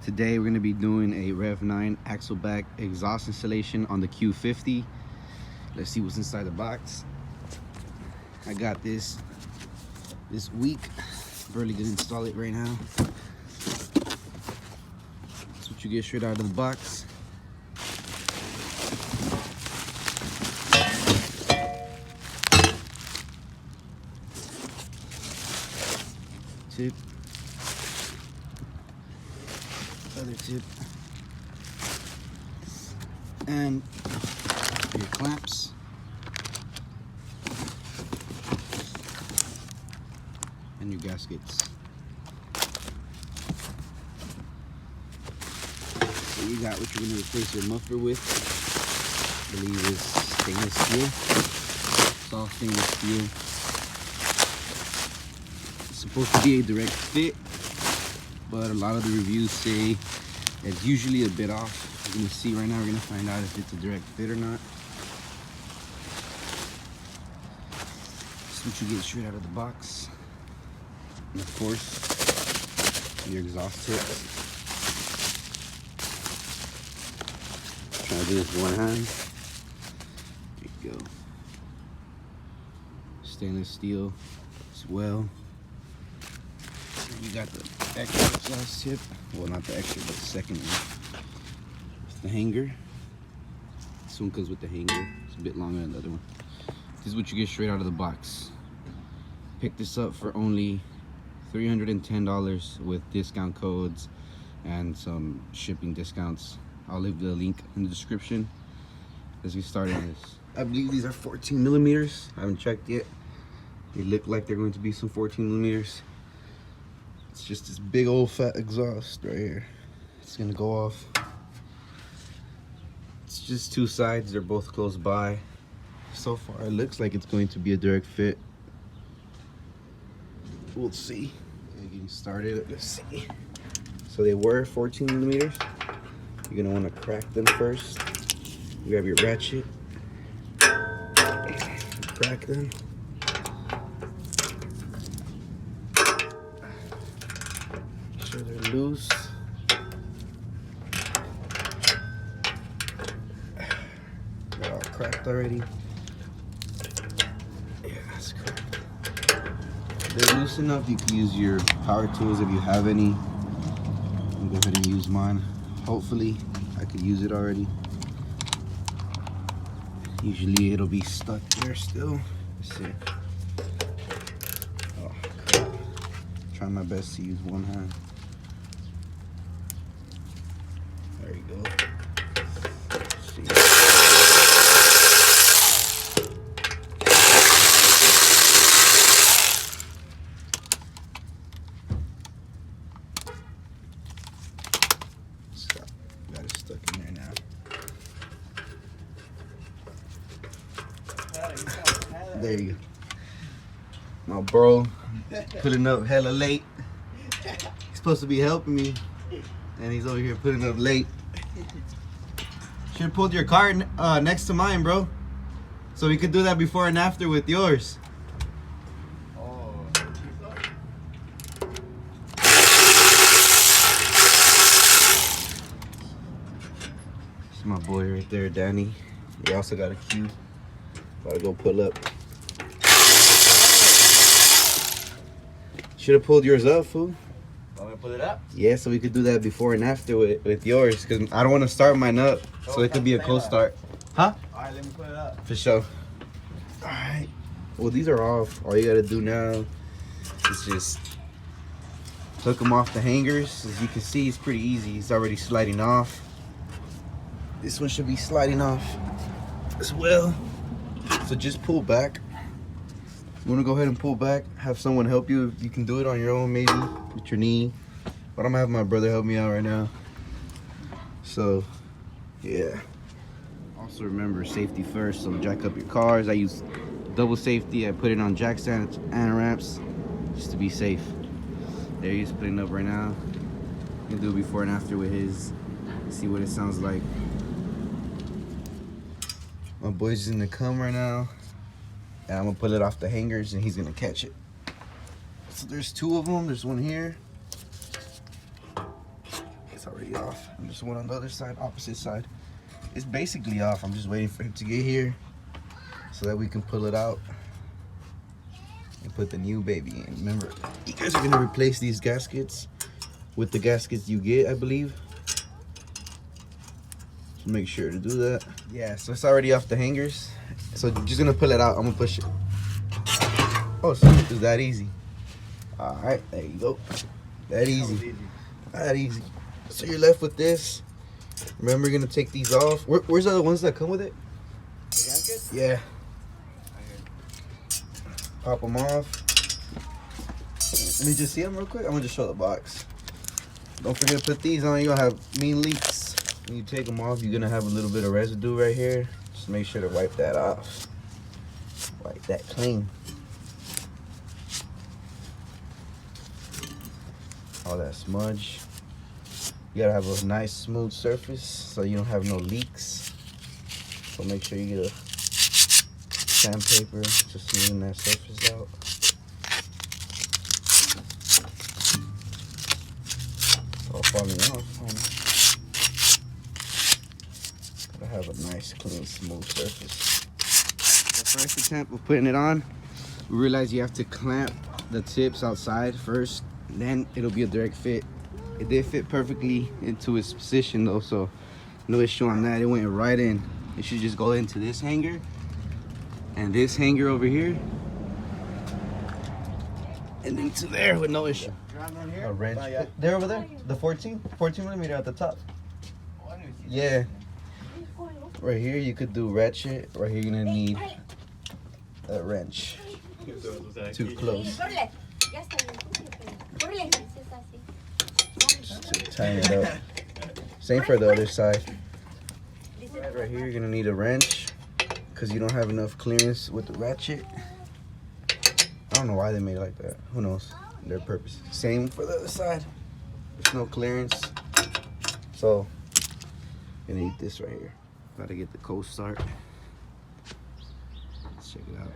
Today we're going to be doing a Rev 9 axle back exhaust installation on the Q50. Let's see what's inside the box. I got this week. Barely gonna install it right now. That's what you get straight out of the box. Tip. Other tip. And your clamps. And your gaskets. So you got what you're going to replace your muffler with. I believe is stainless steel. It's all stainless steel. It's supposed to be a direct fit, but a lot of the reviews say it's usually a bit off. You're going to see right now, we're going to find out if it's a direct fit or not. This is what you get straight out of the box. And of course, your exhaust tips. Try to do this one hand. There you go. Stainless steel as well. And you got the extra exhaust tip. Well, not the extra, but the second one. It's the hanger. This one comes with the hanger. It's a bit longer than the other one. This is what you get straight out of the box. Pick this up for only $310 with discount codes and some shipping discounts. I'll leave the link in the description. Let's get started on this. I believe these are 14 millimeters. I haven't checked yet. They look like they're going to be some 14 millimeters. It's just this big old fat exhaust right here. It's gonna go off. It's just two sides, they're both close by. So far it looks like it's going to be a direct fit. We'll see. Getting started. Let's see. So they were 14 millimeters. You're gonna want to crack them first. You grab your ratchet, crack them. Make sure they're loose. They're all cracked already. Yeah, that's cracked. They're loose enough you can use your power tools if you have any. I'll go ahead and use mine. Hopefully I could use it already. Usually it'll be stuck there still. Let's see. Oh, crap. Trying my best to use one hand. There you go. Let's see. Got it stuck in there now. There you go. My bro putting up hella late. He's supposed to be helping me, and he's over here putting up late. Should have pulled your car next to mine, bro, so we could do that before and after with yours. It's my boy right there, Danny. He also got a Q. Gotta go pull up. Should have pulled yours up, fool. Want me to pull it up? Yeah, so we could do that before and after with yours, because I don't want to start mine up, so it could be a cold start. Huh? Alright, let me pull it up. For sure. Alright. Well, these are off. All you gotta do now is just hook them off the hangers. As you can see, it's pretty easy. It's already sliding off. This one should be sliding off as well. So just pull back. You want to go ahead and pull back, have someone help you. You can do it on your own, maybe with your knee, but I'm gonna have my brother help me out right now. So yeah, also remember safety first. So jack up your cars. I use double safety. I put it on jack stands and ramps just to be safe. There he's putting up right now. You can do it before and after with his. See what it sounds like. My boy's in the come right now. And I'm gonna pull it off the hangers and he's gonna catch it. So there's two of them. There's one here. It's already off. I'm just one on the other side, opposite side. It's basically off. I'm just waiting for him to get here so that we can pull it out and put the new baby in. Remember, you guys are gonna replace these gaskets with the gaskets you get, I believe. So make sure to do that. Yeah, so it's already off the hangers. So just gonna pull it out. I'm gonna push it. Oh, so it's that easy. All right, there you go. That easy. That easy. So you're left with this. Remember, you're gonna take these off. Where's the other ones that come with it? The gaskets? Yeah. Pop them off. Let me just see them real quick. I'm gonna just show the box. Don't forget to put these on. You're gonna have mean leaks. When you take them off, you're gonna have a little bit of residue right here. Just make sure to wipe that off. Wipe that clean. All that smudge. You gotta have a nice smooth surface so you don't have no leaks. So make sure you get a sandpaper to smoothen that surface out. It's all falling off. Gotta have a nice, clean, smooth surface. The first attempt of putting it on, we realized you have to clamp the tips outside first, then it'll be a direct fit. It did fit perfectly into its position though, so no issue on that. It went right in. It should just go into this hanger and this hanger over here, and then to there with no issue. A wrench. There over there, the 14 millimeter at the top. Yeah. Right here you could do ratchet. Right here you're gonna need a wrench. Too close. Just to tighten it up. Same for the other side. Right here you're gonna need a wrench because you don't have enough clearance with the ratchet. I don't know why they made it like that. Who knows? Their purpose. Same for the other side. There's no clearance. So you're gonna need this right here. Gotta get the cold start. Let's check it out.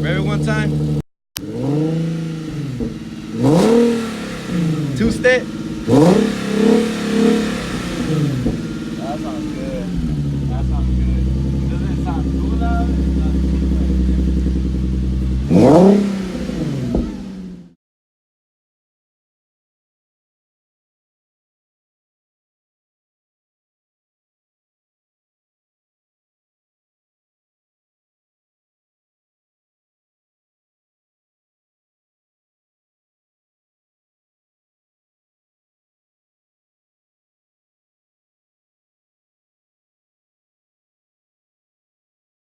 Ready one time? Two step. That sounds good. That sounds good. Doesn't it sound too loud? It sounds too loud.